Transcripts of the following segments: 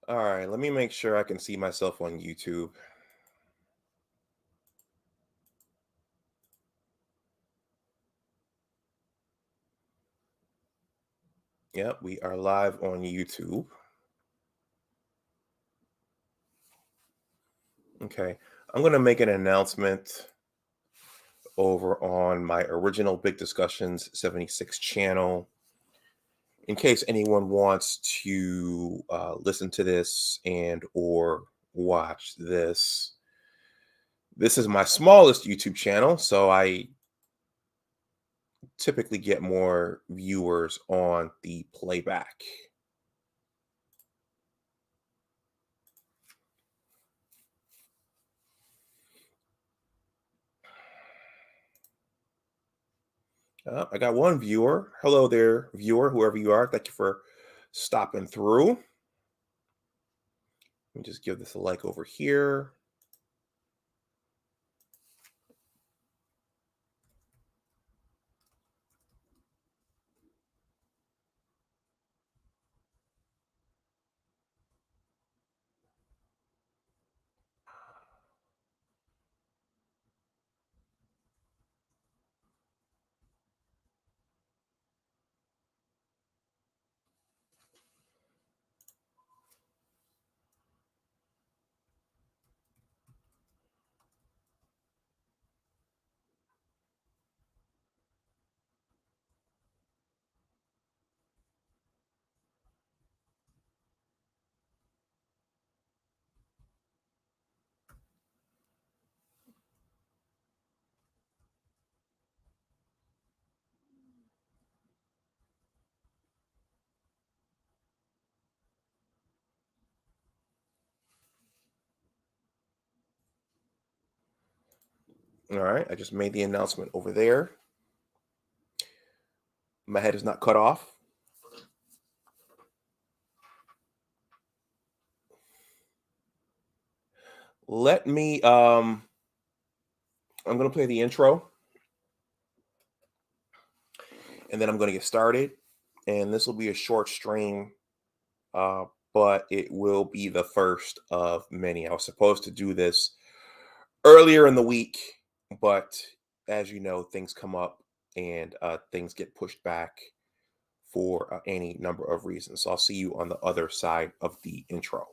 All right, let me make sure I can see myself on YouTube. Yep, we are live on YouTube. Okay, I'm going to make an announcement over on my original Big Discussions 76 channel. In case anyone wants to listen to this and or watch this. This is my smallest YouTube channel, so I typically get more viewers on the playback. I got one viewer. Hello there, viewer, whoever you are. Thank you for stopping through. Let me just give this a like over here. All right, I just made the announcement over there. My head is not cut off. Let me, I'm going to play the intro. And then I'm going to get started. And this will be a short stream, but it will be the first of many. I was supposed to do this earlier in the week, but as you know, things come up and things get pushed back for any number of reasons. So I'll see you on the other side of the intro.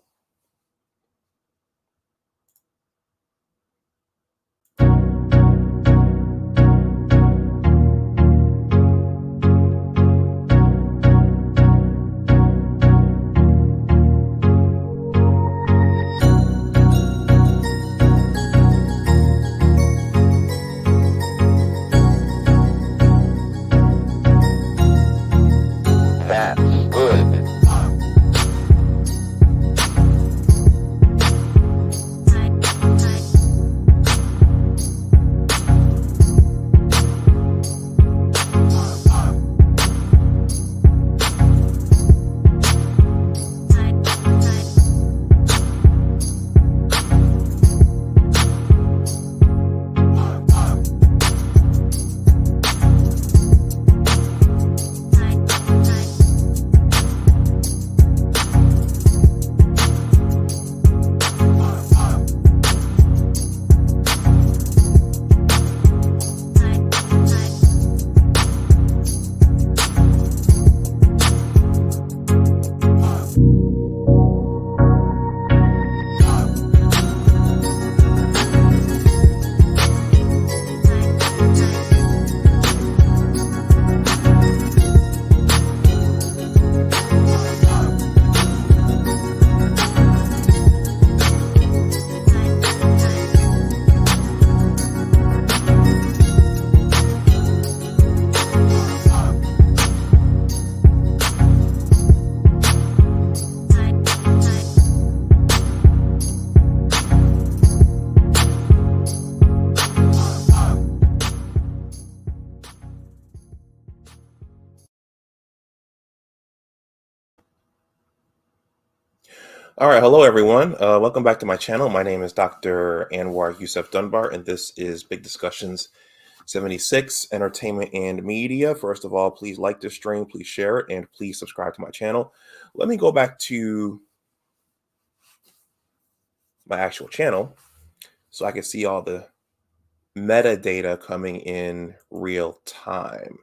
All right, hello everyone. Welcome back to my channel. My name is Dr. Anwar Youssef Dunbar, and this is Big Discussions 76, Entertainment and Media. First of all, please like this stream, please share it, and please subscribe to my channel. Let me go back to my actual channel so I can see all the metadata coming in real time.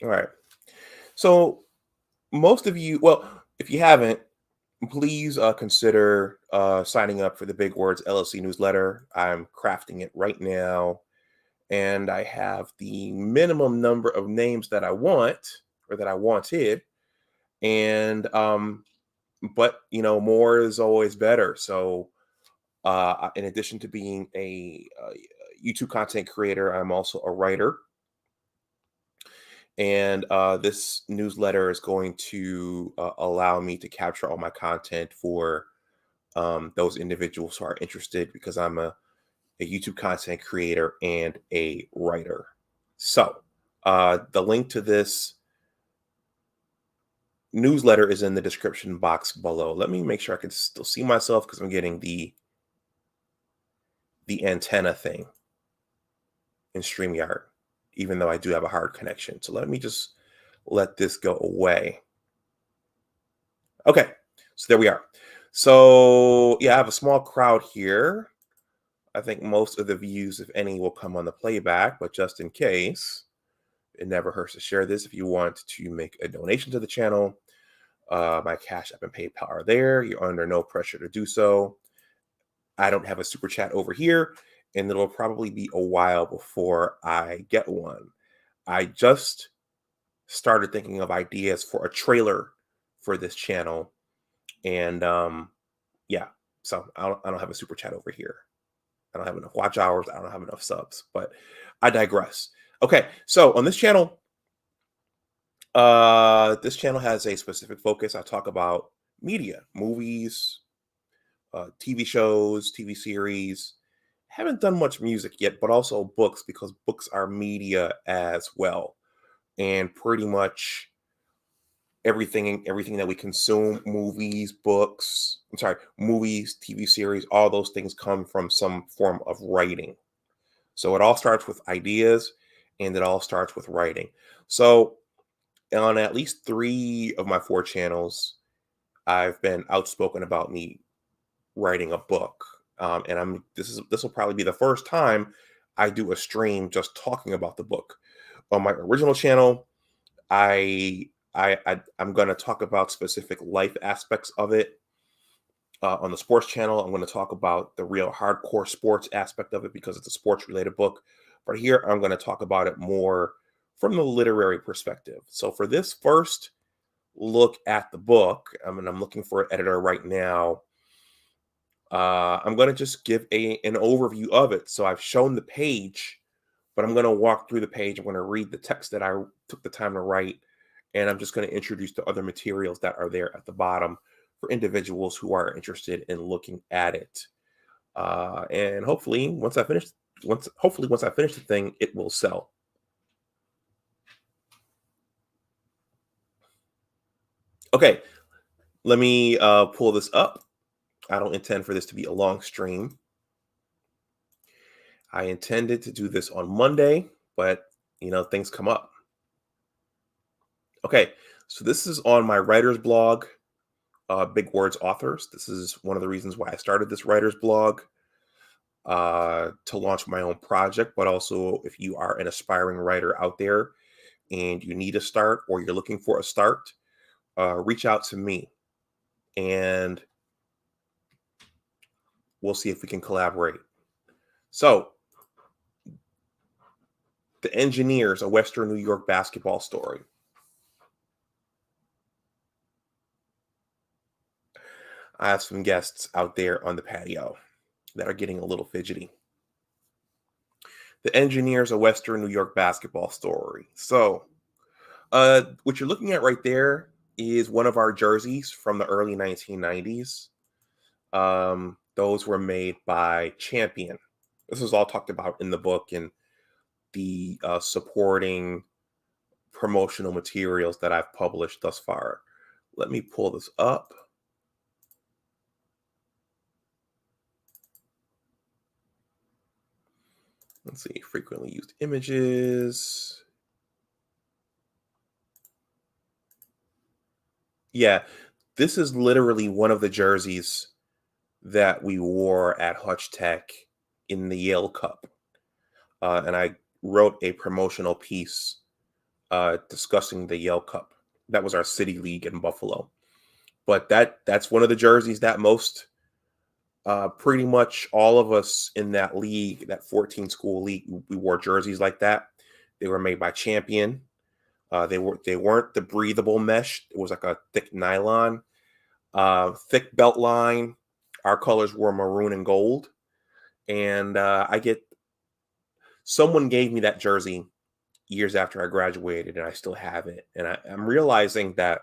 All right. So most of you, well, if you haven't, please consider signing up for the Big Words LLC newsletter. I'm crafting it right now, and I have the minimum number of names that I want or that I wanted, and but more is always better. So in addition to being a YouTube content creator, I'm also a writer. And this newsletter is going to allow me to capture all my content for those individuals who are interested, because I'm a YouTube content creator and a writer. So the link to this newsletter is in the description box below. Let me make sure I can still see myself, because I'm getting the antenna thing in StreamYard, even though I do have a hard connection. So let me just let this go away. Okay, so there we are. So yeah, I have a small crowd here. I think most of the views, if any, will come on the playback, but just in case, it never hurts to share this. If you want to make a donation to the channel, my Cash App and PayPal are there. You're under no pressure to do so. I don't have a super chat over here, and it'll probably be a while before I get one. I just started thinking of ideas for a trailer for this channel, and yeah, so I don't have a super chat over here. I don't have enough watch hours. I don't have enough subs, but I digress. Okay, so on this channel has a specific focus. I talk about media, movies, TV shows, TV series. Haven't done much music yet, but also books, because books are media as well. And pretty much everything that we consume, movies, TV series, all those things come from some form of writing. So it all starts with ideas, and it all starts with writing. So on at least 3 of my 4 channels, I've been outspoken about me writing a book. And this will probably be the first time I do a stream just talking about the book. On my original channel, I'm going to talk about specific life aspects of it. On the sports channel, I'm going to talk about the real hardcore sports aspect of it, because it's a sports related book. But here I'm going to talk about it more from the literary perspective. So for this first look at the book, I'm looking for an editor right now. I'm going to just give an overview of it. So I've shown the page, but I'm going to walk through the page. I'm going to read the text that I took the time to write, and I'm just going to introduce the other materials that are there at the bottom for individuals who are interested in looking at it. And hopefully, once I finish the thing, it will sell. Okay, let me pull this up. I don't intend for this to be a long stream. I intended to do this on Monday, but things come up. Okay, so this is on my writer's blog, Big Words Authors. This is one of the reasons why I started this writer's blog, to launch my own project. But also, if you are an aspiring writer out there and you need a start, or you're looking for a start, reach out to me, and we'll see if we can collaborate. So, The Engineers, a Western New York basketball story. I have some guests out there on the patio that are getting a little fidgety. The Engineers, a Western New York basketball story. So, what you're looking at right there is one of our jerseys from the early 1990s. Those were made by Champion. This was all talked about in the book and the supporting promotional materials that I've published thus far. Let me pull this up. Let's see, frequently used images. Yeah, this is literally one of the jerseys that we wore at Hutch Tech in the Yale Cup. And I wrote a promotional piece discussing the Yale Cup. That was our city league in Buffalo. But that's one of the jerseys that most pretty much all of us in that league, that 14 school league, we wore jerseys like that. They were made by Champion. They weren't the breathable mesh. It was like a thick nylon, thick belt line. Our colors were maroon and gold. And someone gave me that jersey years after I graduated, and I still have it. And I'm realizing that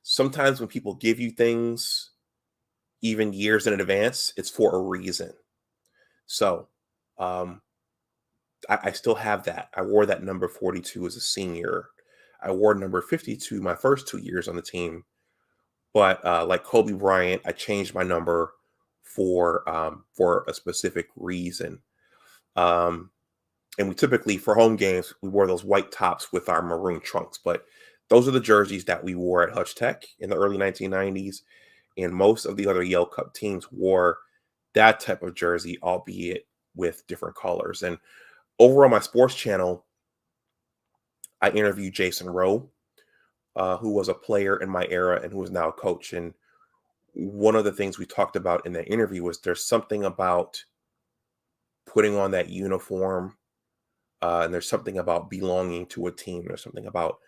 sometimes when people give you things, even years in advance, it's for a reason. So um, I still have that. I wore that number 42 as a senior. I wore number 52 my first 2 years on the team. But like Kobe Bryant, I changed my number for a specific reason. Um, and we typically, for home games, we wore those white tops with our maroon trunks. But those are the jerseys that we wore at Hutch Tech in the early 1990s. And most of the other Yale Cup teams wore that type of jersey, albeit with different colors. And over on my sports channel, I interviewed Jason Rowe, who was a player in my era and who is now a coach. And one of the things we talked about in that interview was there's something about putting on that uniform, and there's something about belonging to a team. There's something about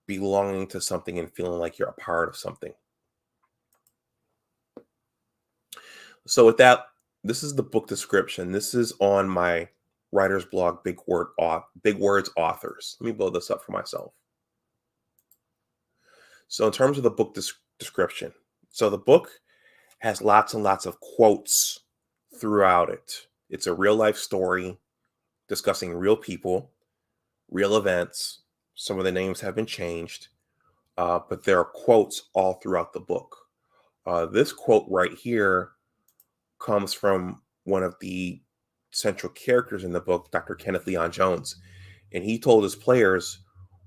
belonging to something and feeling like you're a part of something. So with that, this is the book description. This is on my writer's blog, Big Words Authors. Let me blow this up for myself. So in terms of the book description, so the book has lots and lots of quotes throughout it. It's a real life story discussing real people, real events. Some of the names have been changed, but there are quotes all throughout the book. This quote right here comes from one of the central characters in the book, Dr. Kenneth Leon Jones. And he told his players,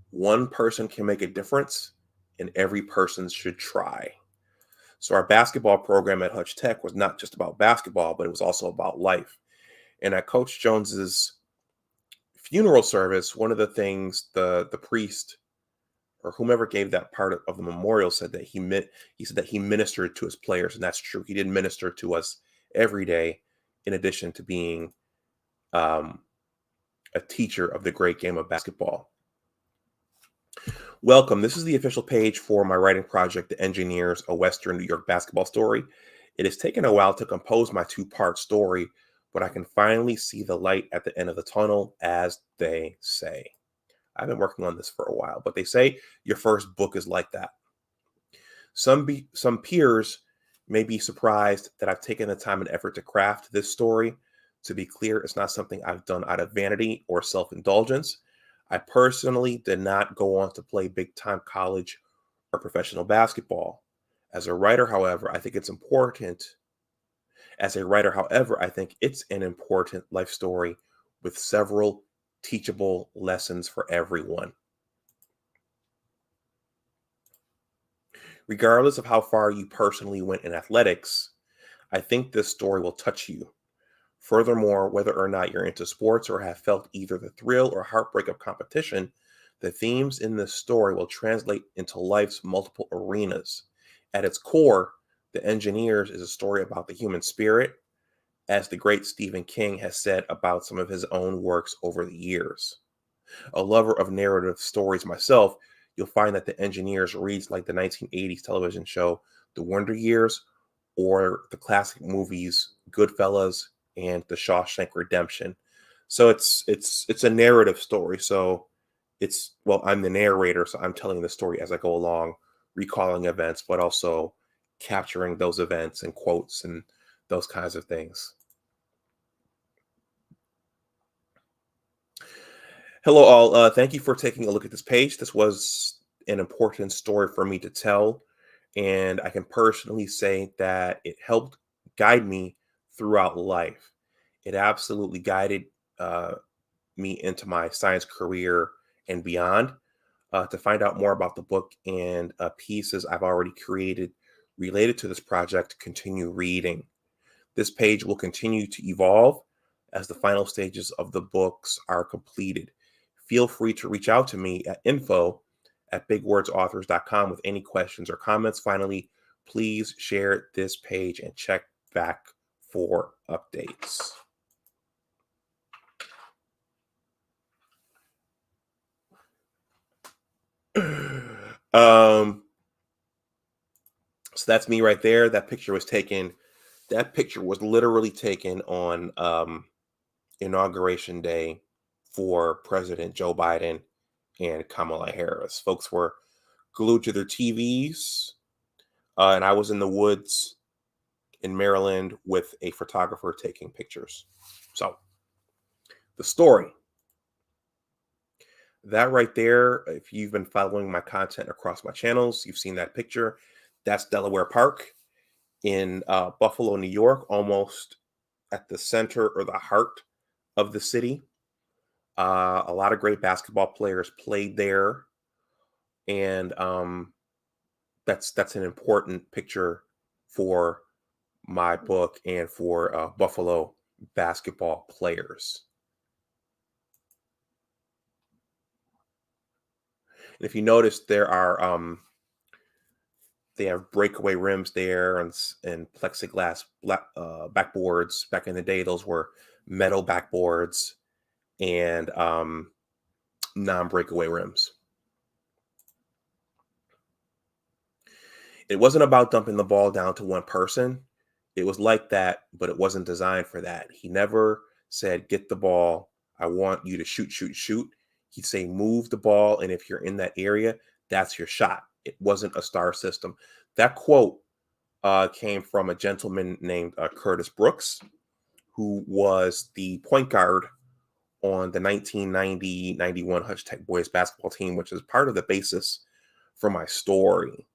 one person can make a difference and every person should try. So our basketball program at Hutch Tech was not just about basketball, but it was also about life. And at Coach Jones's funeral service, one of the things the priest or whomever gave that part of the memorial said that he said that he ministered to his players, and that's true. He did minister to us every day, in addition to being a teacher of the great game of basketball. Welcome. This is the official page for my writing project, The Engineers, a Western New York basketball story. It has taken a while to compose my two-part story, but I can finally see the light at the end of the tunnel, as they say. I've been working on this for a while, but they say your first book is like that. Some peers may be surprised that I've taken the time and effort to craft this story. To be clear, it's not something I've done out of vanity or self-indulgence. I personally did not go on to play big-time college or professional basketball. As a writer, however, I think it's an important life story with several teachable lessons for everyone. Regardless of how far you personally went in athletics, I think this story will touch you. Furthermore, whether or not you're into sports or have felt either the thrill or heartbreak of competition, the themes in this story will translate into life's multiple arenas. At its core, The Engineers is a story about the human spirit, as the great Stephen King has said about some of his own works over the years. A lover of narrative stories myself, you'll find that The Engineers reads like the 1980s television show The Wonder Years or the classic movies Goodfellas and The Shawshank Redemption. So it's a narrative story. So I'm the narrator, so I'm telling the story as I go along, recalling events, but also capturing those events and quotes and those kinds of things. Hello, all. Thank you for taking a look at this page. This was an important story for me to tell, and I can personally say that it helped guide me throughout life. It absolutely guided me into my science career and beyond. To find out more about the book and pieces I've already created related to this project, continue reading. This page will continue to evolve as the final stages of the books are completed. Feel free to reach out to me at info@bigwordsauthors.com with any questions or comments. Finally, please share this page and check back for updates. So that's me right there. That picture was literally taken on inauguration day for President Joe Biden and Kamala Harris. Folks were glued to their TVs, and I was in the woods in Maryland with a photographer taking pictures. So the story. That right there, if you've been following my content across my channels, you've seen that picture. That's Delaware Park in Buffalo, New York, almost at the center or the heart of the city. A lot of great basketball players played there, and that's an important picture for my book and for Buffalo basketball players. And if you notice, there are they have breakaway rims there and plexiglass backboards. Back in the day, those were metal backboards and non-breakaway rims. It wasn't about dumping the ball down to one person. It was like that, but it wasn't designed for that. He never said, get the ball. I want you to shoot, shoot, shoot. He'd say, move the ball. And if you're in that area, that's your shot. It wasn't a star system. That quote came from a gentleman named Curtis Brooks, who was the point guard on the 1990-91 Hutch Tech boys basketball team, which is part of the basis for my story.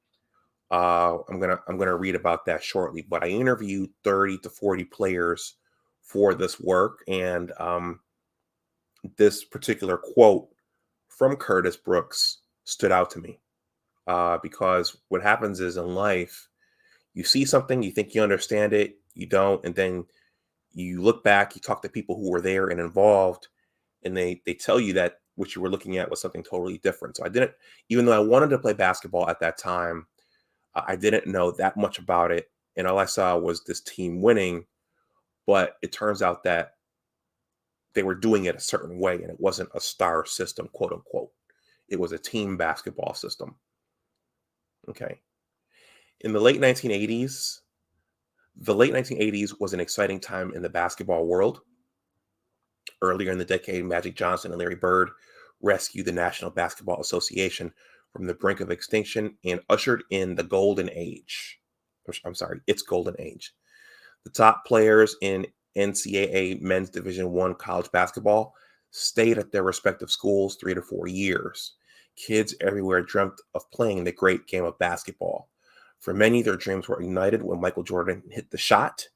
I'm gonna read about that shortly, but I interviewed 30 to 40 players for this work, and this particular quote from Curtis Brooks stood out to me because what happens is in life, you see something, you think you understand it, you don't, and then you look back, you talk to people who were there and involved, and they tell you that what you were looking at was something totally different. So I didn't, even though I wanted to play basketball at that time, I didn't know that much about it, and all I saw was this team winning, but it turns out that they were doing it a certain way, and it wasn't a star system, quote unquote. It was a team basketball system. Okay. In the late 1980s, was an exciting time in the basketball world. Earlier in the decade, Magic Johnson and Larry Bird rescued the National Basketball Association from the brink of extinction and ushered in the golden age. I'm sorry, its golden age. The top players in NCAA men's Division I college basketball stayed at their respective schools 3 to 4 years. Kids everywhere dreamt of playing the great game of basketball. For many, their dreams were ignited when Michael Jordan hit the shot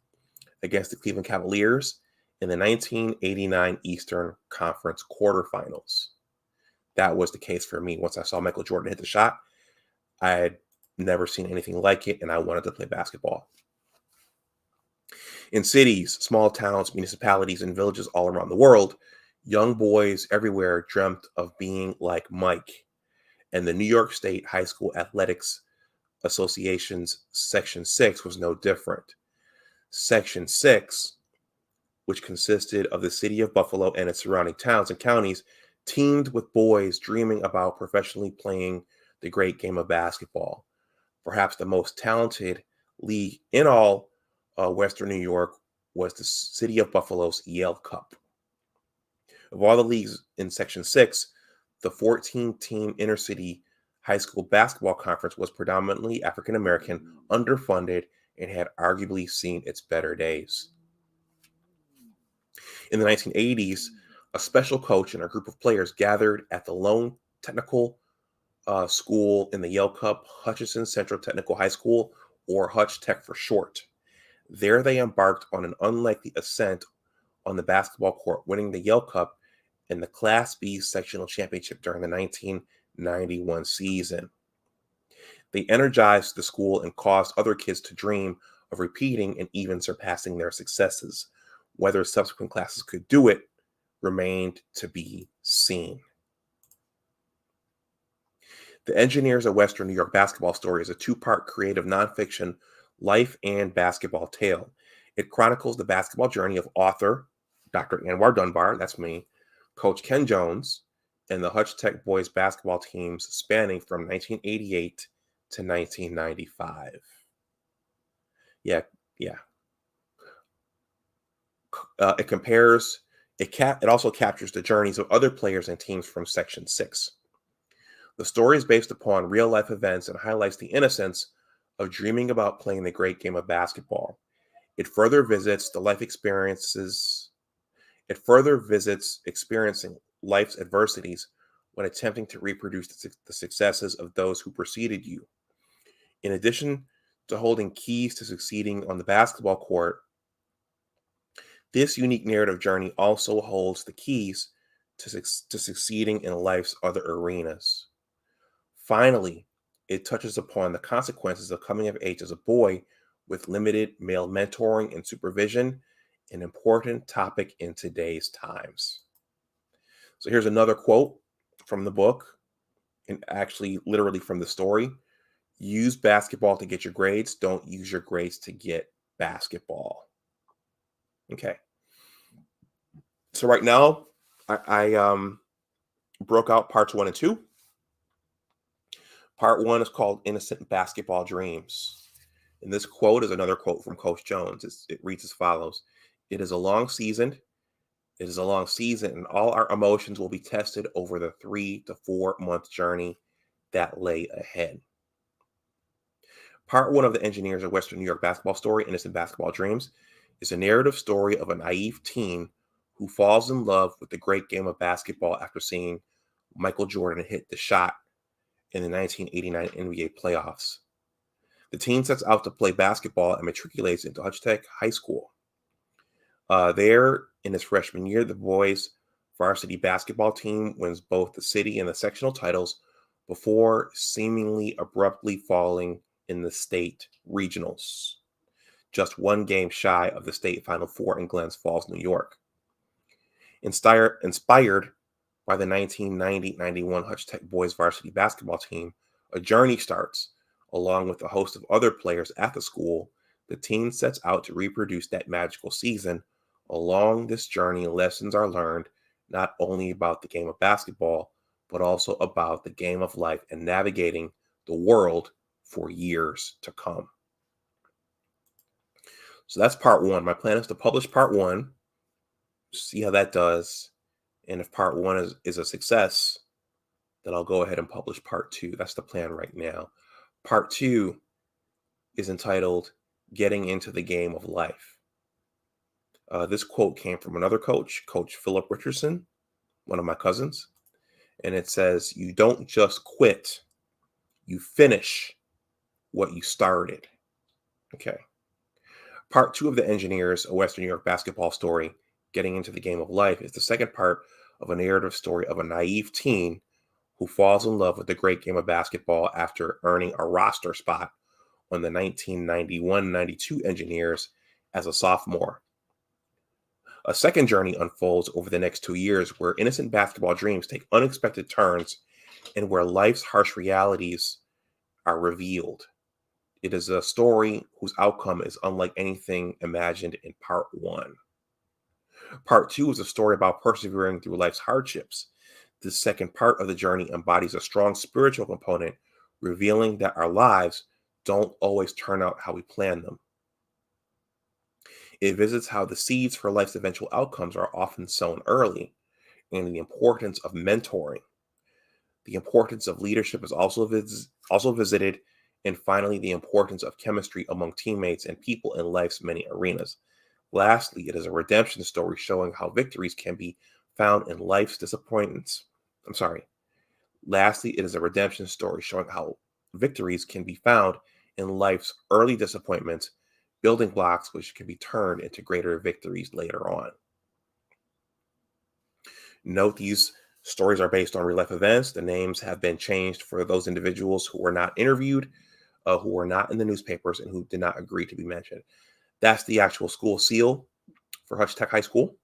against the Cleveland Cavaliers in the 1989 Eastern Conference quarterfinals. That was the case for me. Once I saw Michael Jordan hit the shot, I had never seen anything like it, and I wanted to play basketball. In cities, small towns, municipalities, and villages all around the world, young boys everywhere dreamt of being like Mike. And the New York State High School Athletics Association's Section 6 was no different. Section 6, which consisted of the city of Buffalo and its surrounding towns and counties, teamed with boys dreaming about professionally playing the great game of basketball. Perhaps the most talented league in all Western New York was the city of Buffalo's Yale Cup. Of all the leagues in Section 6, the 14-team inner-city high school basketball conference was predominantly African-American, underfunded, and had arguably seen its better days. In the 1980s, a special coach and a group of players gathered at the lone technical school in the Yale Cup, Hutchinson Central Technical High School, or Hutch Tech for short. There they embarked on an unlikely ascent on the basketball court, winning the Yale Cup and the Class B sectional championship during the 1990-91 season. They energized the school and caused other kids to dream of repeating and even surpassing their successes. Whether subsequent classes could do it remained to be seen. The Engineers of Western New York Basketball Story is a two-part creative nonfiction life and basketball tale. It chronicles the basketball journey of author Dr. Anwar Dunbar, that's me, Coach Ken Jones, and the Hutch Tech boys basketball teams spanning from 1988 to 1995. Yeah. It also captures the journeys of other players and teams from Section 6. The story is based upon real-life events and highlights the innocence of dreaming about playing the great game of basketball. It further visits experiencing life's adversities when attempting to reproduce the successes of those who preceded you. In addition to holding keys to succeeding on the basketball court, this unique narrative journey also holds the keys to succeeding in life's other arenas. Finally, it touches upon the consequences of coming of age as a boy with limited male mentoring and supervision, an important topic in today's times. So here's another quote from the book, and actually literally from the story. Use basketball to get your grades. Don't use your grades to get basketball. Okay. So right now, I broke out parts 1 and 2. Part 1 is called Innocent Basketball Dreams. And this quote is another quote from Coach Jones. It reads as follows. It is a long season, and all our emotions will be tested over the 3 to 4 month journey that lay ahead. Part 1 of the Engineers of Western New York Basketball Story, Innocent Basketball Dreams, is a narrative story of a naive teen who falls in love with the great game of basketball after seeing Michael Jordan hit the shot in the 1989 NBA playoffs. The teen sets out to play basketball and matriculates into Hutch Tech High School. There, in his freshman year, the boys' varsity basketball team wins both the city and the sectional titles before seemingly abruptly falling in the state regionals, just one game shy of the state Final Four in Glens Falls, New York. Inspired by the 1990-91 Hutch Tech boys varsity basketball team, a journey starts. Along with a host of other players at the school, the team sets out to reproduce that magical season. Along this journey, lessons are learned not only about the game of basketball, but also about the game of life and navigating the world for years to come. So that's part 1. My plan is to publish part 1, see how that does. And if part 1 is a success, then I'll go ahead and publish part 2. That's the plan right now. Part 2 is entitled Getting into the Game of Life. This quote came from another coach, Coach Philip Richardson, one of my cousins. And it says, "You don't just quit, you finish what you started." Okay. Part 2 of the Engineers, a Western New York basketball story, Getting into the Game of Life, is the second part of a narrative story of a naive teen who falls in love with the great game of basketball after earning a roster spot on the 1991-92 Engineers as a sophomore. A second journey unfolds over the next 2 years where innocent basketball dreams take unexpected turns and where life's harsh realities are revealed. It is a story whose outcome is unlike anything imagined in part 1. Part 2 is a story about persevering through life's hardships. This second part of the journey embodies a strong spiritual component, revealing that our lives don't always turn out how we plan them. It visits how the seeds for life's eventual outcomes are often sown early, and the importance of mentoring. The importance of leadership is also visited, and finally, the importance of chemistry among teammates and people in life's many arenas. Lastly, it is a redemption story showing how victories can be found in life's disappointments. Lastly, it is a redemption story showing how victories can be found in life's early disappointments, building blocks which can be turned into greater victories later on. Note these Stories are based on real life events. The names have been changed for those individuals who were not interviewed, who were not in the newspapers, and who did not agree to be mentioned. That's the actual school seal for Hutch Tech High School.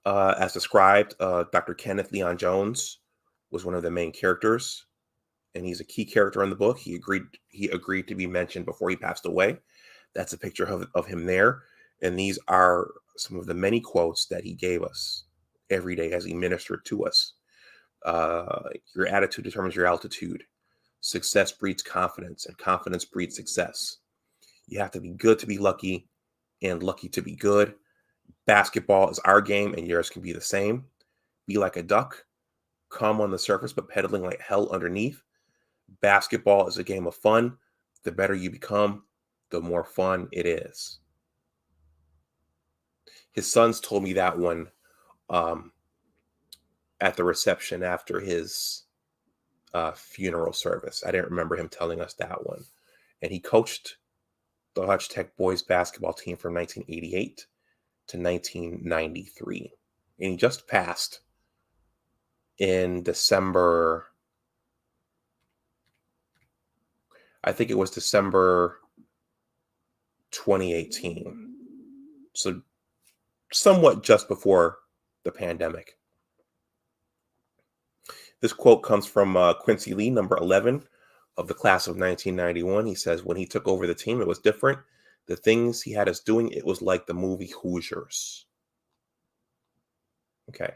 As described, Dr. Kenneth Leon Jones was one of the main characters, and he's a key character in the book. He agreed to be mentioned before he passed away. That's a picture of him there. And these are some of the many quotes that he gave us every day as he ministered to us. Your attitude determines your altitude. Success breeds confidence, and confidence breeds success. You have to be good to be lucky, and lucky to be good. Basketball is our game, and yours can be the same. Be like a duck, calm on the surface, but pedaling like hell underneath. Basketball is a game of fun. The better you become, the more fun it is. His sons told me that one at the reception after his funeral service. I didn't remember him telling us that one. And he coached the Hutch Tech boys basketball team from 1988 to 1993. And he just passed in December. I think it was December 2018. So somewhat just before the pandemic. This quote comes from Quincy Lee, number 11 of the class of 1991. He says, when he took over the team, it was different. The things he had us doing, it was like the movie Hoosiers. Okay.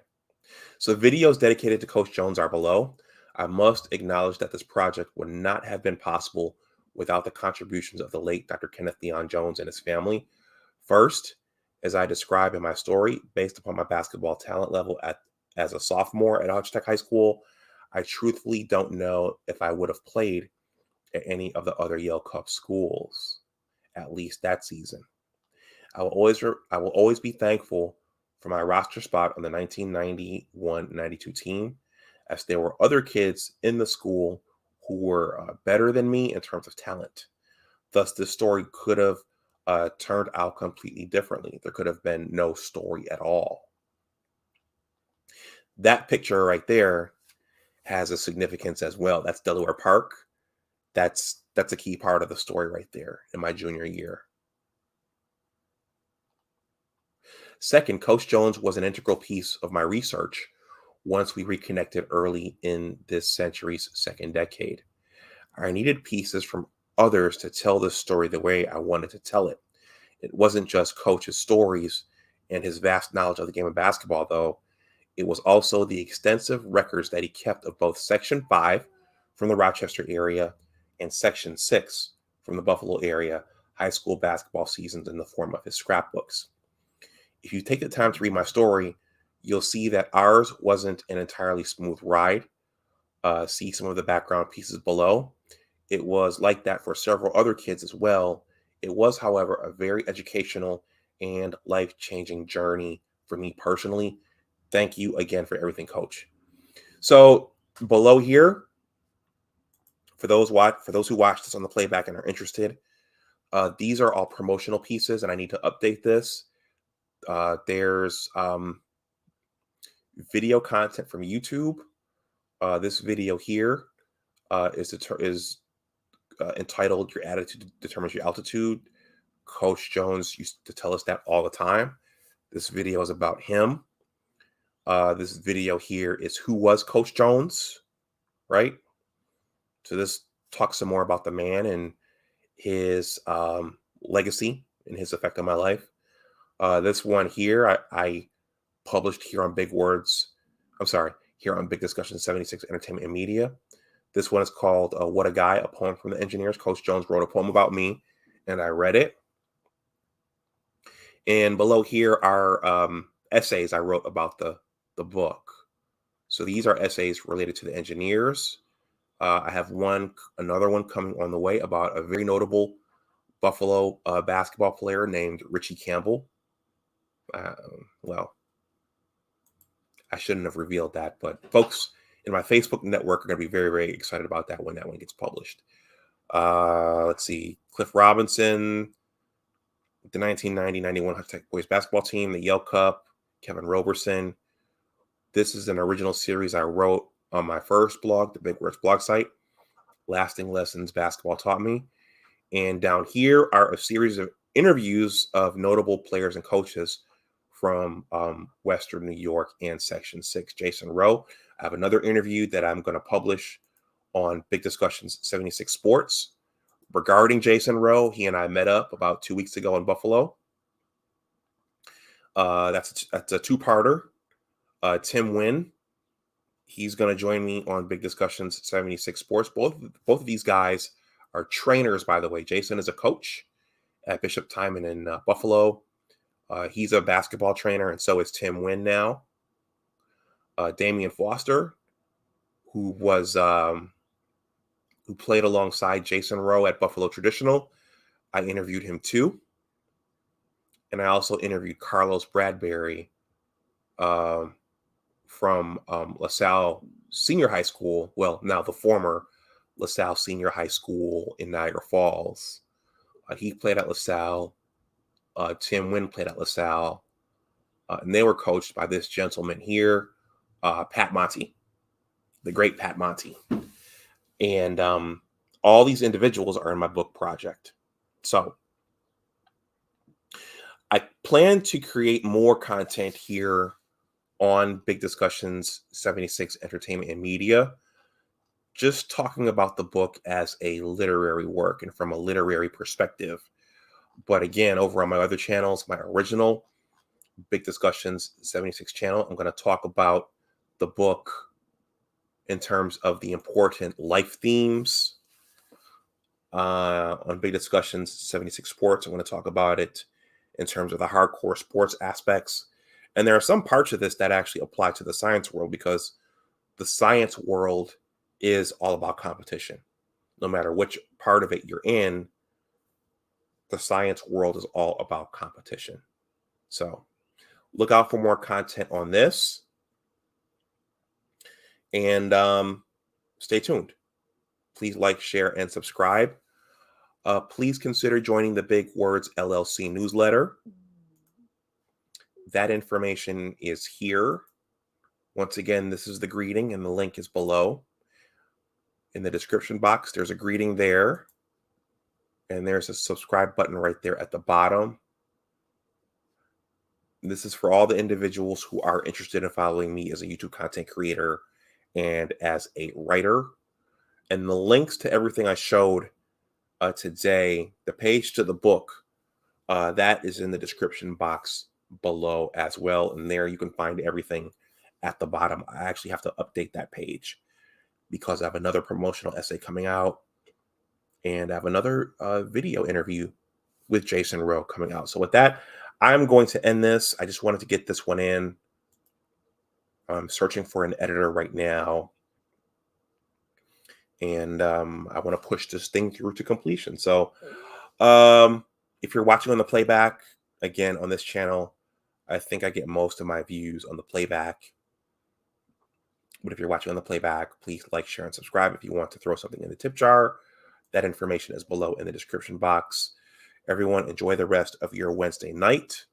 So videos dedicated to Coach Jones are below. I must acknowledge that this project would not have been possible without the contributions of the late Dr. Kenneth Leon Jones and his family. First, as I describe in my story, based upon my basketball talent level as a sophomore at Hutch Tech High School, I truthfully don't know if I would have played at any of the other Yale Cup schools, at least that season. I will always be thankful for my roster spot on the 1991-92 team, as there were other kids in the school who were better than me in terms of talent. Thus, this story could have turned out completely differently. There could have been no story at all. That picture right there has a significance as well. That's Delaware Park. That's a key part of the story right there in my junior year. Second, Coach Jones was an integral piece of my research once we reconnected early in this century's second decade. I needed pieces from others to tell this story the way I wanted to tell it. It wasn't just Coach's stories and his vast knowledge of the game of basketball, though. It was also the extensive records that he kept of both Section 5 from the Rochester area and Section 6 from the Buffalo area high school basketball seasons in the form of his scrapbooks. If you take the time to read my story, you'll see that ours wasn't an entirely smooth ride. See some of the background pieces below. It was like that for several other kids as well. It was, however, a very educational and life-changing journey for me personally. Thank you again for everything, Coach. So below here, for those who watch this on the playback and are interested, these are all promotional pieces, and I need to update this. There's video content from YouTube. This video here is entitled "Your Attitude Determines Your Altitude." Coach Jones used to tell us that all the time. This video is about him. This video here is Who Was Coach Jones, right? So this talks some more about the man and his legacy and his effect on my life. This one here, I published here on Big Words. I'm sorry, here on Big Discussion 76 Entertainment and Media. This one is called What a Guy, a poem from the engineers. Coach Jones wrote a poem about me, and I read it. And below here are essays I wrote about the book. So these are essays related to the engineers. I have another one coming on the way about a very notable Buffalo basketball player named Richie Campbell. Well, I shouldn't have revealed that, but folks in my Facebook network are going to be very, very excited about that when gets published. Let's see. Cliff Robinson, the 1990-91 Hutch Tech boys basketball team, the Yale Cup, Kevin Roberson, This is an original series I wrote on my first blog, the Big Words blog site, Lasting Lessons Basketball Taught Me. And down here are a series of interviews of notable players and coaches from Western New York and Section 6. Jason Rowe. I have another interview that I'm going to publish on Big Discussions 76 Sports regarding Jason Rowe. He and I met up about 2 weeks ago in Buffalo. That's a two-parter. Tim Wynn, he's going to join me on Big Discussions 76 Sports. Both of these guys are trainers, by the way. Jason is a coach at Bishop Timon in Buffalo. He's a basketball trainer, and so is Tim Wynn now. Damian Foster, who played alongside Jason Rowe at Buffalo Traditional. I interviewed him too. And I also interviewed Carlos Bradbury from LaSalle Senior High School. Well, now the former LaSalle Senior High School in Niagara Falls. He played at LaSalle. Tim Wynn played at LaSalle. And they were coached by this gentleman here, Pat Monty, the great Pat Monty. And all these individuals are in my book project. So I plan to create more content here on Big Discussions 76 Entertainment and Media, just talking about the book as a literary work and from a literary perspective. But again, over on my other channels, my original Big Discussions 76 channel, I'm going to talk about the book in terms of the important life themes. On Big Discussions 76 Sports, I'm going to talk about it in terms of the hardcore sports aspects. And there are some parts of this that actually apply to the science world, because the science world is all about competition. No matter which part of it you're in, the science world is all about competition. So look out for more content on this. And stay tuned. Please like, share, and subscribe. Please consider joining the Big Words LLC newsletter. That information is here. Once again, this is the greeting, and the link is below. In the description box, there's a greeting there. And there's a subscribe button right there at the bottom. This is for all the individuals who are interested in following me as a YouTube content creator and as a writer. And the links to everything I showed today, the page to the book, that is in the description box below as well. And there you can find everything at the bottom. I actually have to update that page because I have another promotional essay coming out, and I have another video interview with Jason Rowe coming out. So with that, I'm going to end this. I just wanted to get this one in. I'm searching for an editor right now, and I want to push this thing through to completion. So if you're watching on the playback, again, on this channel, I think I get most of my views on the playback. But if you're watching on the playback, please like, share, and subscribe. If you want to throw something in the tip jar, that information is below in the description box. Everyone, enjoy the rest of your Wednesday night.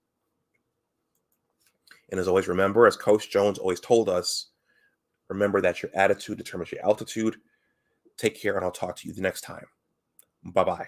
And as always, remember, as Coach Jones always told us, remember that your attitude determines your altitude. Take care, and I'll talk to you the next time. Bye-bye.